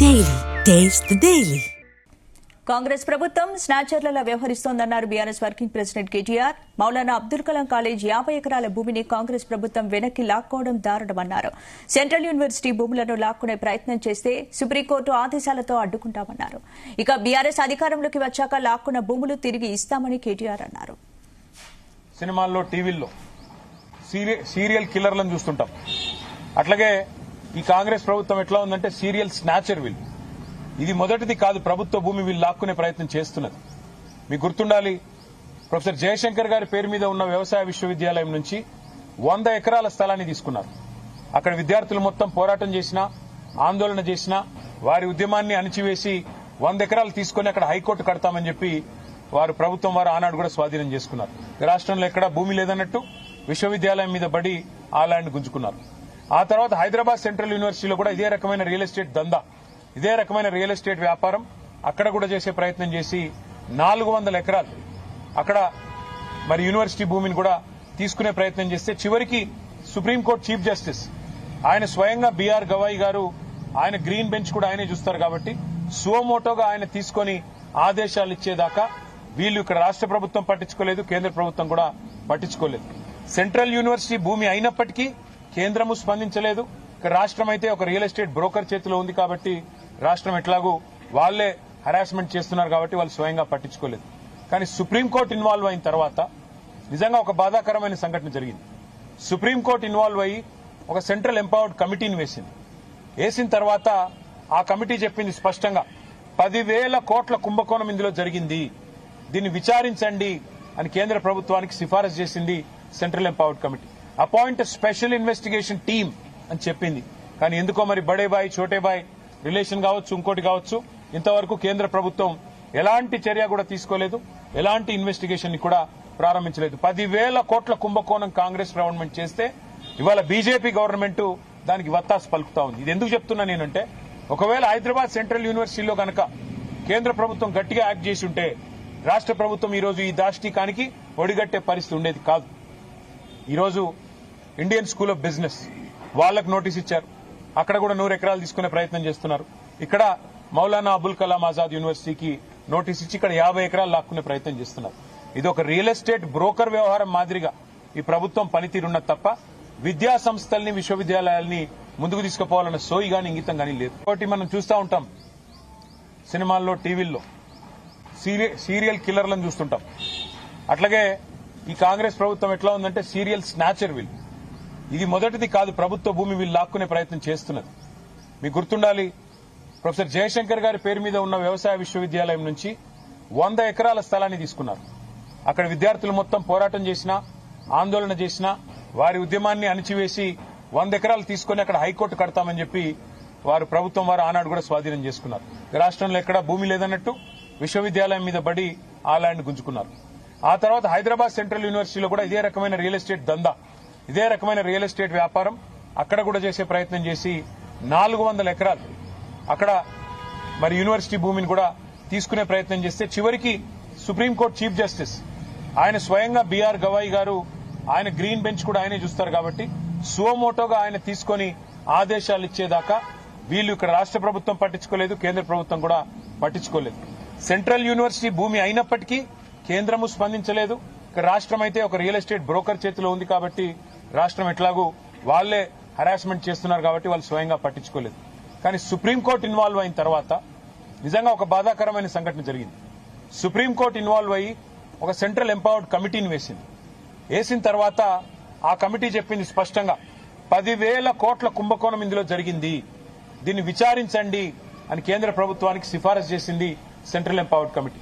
Daily. Taste the Daily. Congress ప్రభుత్వం స్నాచర్లలో వ్యవహరిస్తోందన్నారు BRS working president KTR. Maulana Abdul Kalam college 50 ఎకరాల భూమిని కాంగ్రెస్ ప్రభుత్వం వెనక్కి లాక్కోవడం దారుణమన్నారు. సెంట్రల్ యూనివర్సిటీ భూములను లాక్కునే ప్రయత్నం చేస్తే సుప్రీంకోర్టు ఆదేశాలతో అడ్డుకుంటామన్నారు. ఇక బీఆర్ఎస్ అధికారంలోకి వచ్చాక లాక్కున్న భూములు తిరిగి ఇస్తామని కేటీఆర్ అన్నారు. సినిమాల్లో టీవీల్లో సీరియల్ కిల్లర్లను చూస్తుంటాం. అట్లాగే ఈ కాంగ్రెస్ ప్రభుత్వం ఎట్లా ఉందంటే సీరియల్ స్నాచర్ వీళ్ళు. ఇది మొదటిది కాదు, ప్రభుత్వ భూమి వీళ్ళు లాక్కునే ప్రయత్నం చేస్తున్నది. మీకు గుర్తుండాలి, ప్రొఫెసర్ జయశంకర్ గారి పేరు మీద ఉన్న వ్యవసాయ విశ్వవిద్యాలయం నుంచి 100 ఎకరాల స్థలాన్ని తీసుకున్నారు. అక్కడ విద్యార్థులు మొత్తం పోరాటం చేసినా, ఆందోళన చేసినా, వారి ఉద్యమాన్ని అణిచివేసి 100 ఎకరాలు తీసుకుని అక్కడ హైకోర్టు కడతామని చెప్పి ప్రభుత్వం వారు ఆనాడు కూడా స్వాధీనం చేసుకున్నారు. రాష్ట్రంలో ఎక్కడా భూమి లేదన్నట్టు విశ్వవిద్యాలయం మీద బడి ఆ ల్యాండ్ గుంజుకున్నారు. ఆ తర్వాత హైదరాబాద్ సెంట్రల్ యూనివర్సిటీలో కూడా ఇదే రకమైన రియల్ ఎస్టేట్ దందా, ఇదే రకమైన రియల్ ఎస్టేట్ వ్యాపారం అక్కడ కూడా చేసే ప్రయత్నం చేసి 400 ఎకరాలు అక్కడ యూనివర్సిటీ భూమిని కూడా తీసుకునే ప్రయత్నం చేస్తే చివరికి సుప్రీంకోర్టు చీఫ్ జస్టిస్ ఆయన స్వయంగా బీఆర్ గవాయి గారు, ఆయన గ్రీన్ బెంచ్ కూడా ఆయనే చూస్తారు కాబట్టి సువమోటోగా ఆయన తీసుకుని ఆదేశాలు ఇచ్చేదాకా వీళ్ళు ఇక్కడ రాష్ట్ర ప్రభుత్వం పట్టించుకోలేదు, కేంద్ర ప్రభుత్వం కూడా పట్టించుకోలేదు. సెంట్రల్ యూనివర్సిటీ భూమి అయినప్పటికీ కేంద్రము స్పందించలేదు. రాష్ట్రం అయితే ఒక రియల్ ఎస్టేట్ బ్రోకర్ చేతిలో ఉంది కాబట్టి రాష్ట్రం ఎట్లాగూ వాళ్లే హరాస్మెంట్ చేస్తున్నారు కాబట్టి వాళ్ళు స్వయంగా పట్టించుకోలేదు. కానీ సుప్రీంకోర్టు ఇన్వాల్వ్ అయిన తర్వాత నిజంగా ఒక బాధాకరమైన సంఘటన జరిగింది. సుప్రీంకోర్టు ఇన్వాల్వ్ అయ్యి ఒక సెంట్రల్ ఎంపవర్డ్ కమిటీని వేసిన తర్వాత ఆ కమిటీ చెప్పింది స్పష్టంగా 10,000 కోట్ల కుంభకోణం ఇందులో జరిగింది, దీన్ని విచారించండి అని కేంద్ర ప్రభుత్వానికి సిఫారసు చేసింది central empowered committee. Appoint special investigation team అని చెప్పింది. కానీ ఎందుకో మరి బడే బాయ్ చోటే బాయ్ రిలేషన్ కావచ్చు, ఇంకోటి కావచ్చు, ఇంతవరకు కేంద్ర ప్రభుత్వం ఎలాంటి చర్య కూడా తీసుకోలేదు, ఎలాంటి ఇన్వెస్టిగేషన్ ని కూడా ప్రారంభించలేదు. 10,000 కోట్ల కుంభకోణం కాంగ్రెస్ గవర్నమెంట్ చేస్తే ఇవాళ బీజేపీ గవర్నమెంట్ దానికి వత్తాసు పలుకుతా ఉంది. ఇది ఎందుకు చెప్తున్నా నేనంటే, ఒకవేళ హైదరాబాద్ సెంట్రల్ యూనివర్సిటీలో గనక కేంద్ర ప్రభుత్వం గట్టిగా యాక్ట్ చేసి ఉంటే రాష్ట్ర ప్రభుత్వం ఈ రోజు ఈ దాష్టీకానికి ఒడిగట్టే పరిస్థితి ఉండేది కాదు. ఈరోజు ఇండియన్ స్కూల్ ఆఫ్ బిజినెస్ వాళ్లకు నోటీస్ ఇచ్చారు, అక్కడ కూడా 100 ఎకరాలు తీసుకునే ప్రయత్నం చేస్తున్నారు. ఇక్కడ మౌలానా అబుల్ కలాం ఆజాద్ యూనివర్సిటీకి నోటీస్ ఇచ్చి ఇక్కడ 50 ఎకరాలు లాక్కునే ప్రయత్నం చేస్తున్నారు. ఇది ఒక రియల్ ఎస్టేట్ బ్రోకర్ వ్యవహారం మాదిరిగా ఈ ప్రభుత్వం పనితీరున్నది తప్ప విద్యా సంస్థల్ని, విశ్వవిద్యాలయాల్ని ముందుకు తీసుకుపోవాలన్న సోయి గాని ఇంగితం గానీ లేదు. కాబట్టి మనం చూస్తూ ఉంటాం సినిమాల్లో టీవీల్లో సీరియల్ కిల్లర్లను చూస్తుంటాం. అట్లాగే ఈ కాంగ్రెస్ ప్రభుత్వం ఎట్లా ఉందంటే సీరియల్ స్నాచర్ వీళ్ళు. ఇది మొదటిది కాదు, ప్రభుత్వ భూమి వీళ్ళు లాక్కునే ప్రయత్నం చేస్తున్నది. మీకు గుర్తుండాలి, ప్రొఫెసర్ జయశంకర్ గారి పేరు మీద ఉన్న వ్యవసాయ విశ్వవిద్యాలయం నుంచి 100 ఎకరాల స్థలాన్ని తీసుకున్నారు. అక్కడ విద్యార్థులు మొత్తం పోరాటం చేసినా, ఆందోళన చేసినా, వారి ఉద్యమాన్ని అణిచివేసి 100 ఎకరాలు తీసుకుని అక్కడ హైకోర్టు కడతామని చెప్పి ప్రభుత్వం వారు ఆనాడు కూడా స్వాధీనం చేసుకున్నారు. రాష్ట్రంలో ఎక్కడా భూమి లేదన్నట్టు విశ్వవిద్యాలయం మీద బడి ఆ ల్యాండ్ గుంజుకున్నారు. ఆ తర్వాత హైదరాబాద్ సెంట్రల్ యూనివర్సిటీలో కూడా ఇదే రకమైన రియల్ ఎస్టేట్ దందా, ఇదే రకమైన రియల్ ఎస్టేట్ వ్యాపారం అక్కడ కూడా చేసే ప్రయత్నం చేసి 400 ఎకరాలు అక్కడ యూనివర్సిటీ భూమిని కూడా తీసుకునే ప్రయత్నం చేస్తే చివరికి సుప్రీంకోర్టు చీఫ్ జస్టిస్ ఆయన స్వయంగా బీఆర్ గవాయి గారు, ఆయన గ్రీన్ బెంచ్ కూడా ఆయనే చూస్తారు కాబట్టి సువమోటోగా ఆయన తీసుకుని ఆదేశాలు ఇచ్చేదాకా వీళ్ళు ఇక్కడ రాష్ట్ర ప్రభుత్వం పట్టించుకోలేదు, కేంద్ర ప్రభుత్వం కూడా పట్టించుకోలేదు. సెంట్రల్ యూనివర్సిటీ భూమి అయినప్పటికీ కేంద్రము స్పందించలేదు. రాష్ట్రం అయితే ఒక రియల్ ఎస్టేట్ బ్రోకర్ చేతిలో ఉంది కాబట్టి రాష్ట్రం ఎట్లాగూ వాళ్లే హరాస్మెంట్ చేస్తున్నారు కాబట్టి వాళ్ళు స్వయంగా పట్టించుకోలేదు. కానీ సుప్రీంకోర్టు ఇన్వాల్వ్ అయిన తర్వాత నిజంగా ఒక బాధాకరమైన సంఘటన జరిగింది. సుప్రీంకోర్టు ఇన్వాల్వ్ అయ్యి ఒక సెంట్రల్ ఎంపవర్డ్ కమిటీని వేసిన తర్వాత ఆ కమిటీ చెప్పింది స్పష్టంగా 10,000 కోట్ల కుంభకోణం ఇందులో జరిగింది, దీన్ని విచారించండి అని కేంద్ర ప్రభుత్వానికి సిఫారసు చేసింది సెంట్రల్ ఎంపవర్డ్ కమిటీ.